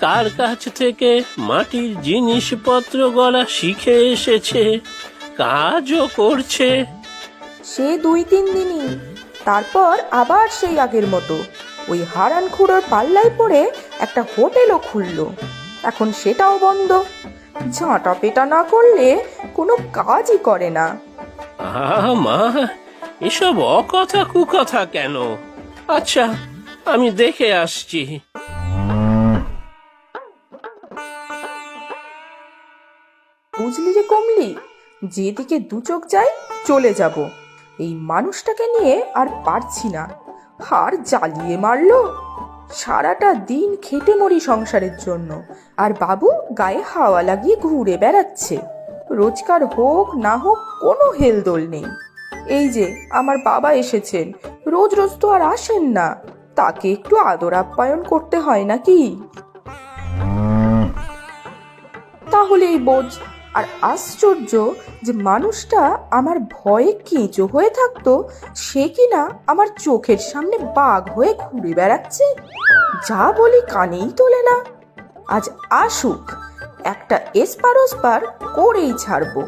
কার কাছ থেকে মাটির জিনিসপত্র গড়া শিখে এসেছে, কাজও করছে। সে 2-3 দিনই, তারপর আবার সেই আগের মতো ওই হারানখুড়োর পাল্লায় পড়ে একটা হোটেলও খুললো। এখন সেটাও বন্ধ। ঝাঁটা পেটা না করলে কোনো কাজই করে না। মা, এসব অকথা কুকথা কেন? আচ্ছা, আমি দেখে আসছি। বুঝলি রে কমলি, যেদিকে দু চোখ যাই চলে যাব। এই মানুষটাকে নিয়ে আর পারছি না। হার জ্বালিয়ে মারলো। সারাটা দিন খেটে মরি সংসারের জন্য, আর বাবু গায়ে হাওয়া লাগিয়ে ঘুরে বেড়াচ্ছে। রোজগার হোক না হোক কোনো হেলদোল নেই। এই যে আমার বাবা এসেছেন, রোজ রোজ তো আর আসেন না, তাকে একটু আদর আপ্যায়ন করতে হয় নাকি? তাহলেই বোঝ। আর আশ্চর্য যে মানুষটা আমার ভয়ে কেঁচো হয়ে থাকতো, সে কিনা আমার চোখের সামনে বাঘ হয়ে ঘুরে বেড়াচ্ছে। যা বলি কানেই তোলে না। আজ আসুক, একটা এসপার ওসপার করেই ছাড়বো।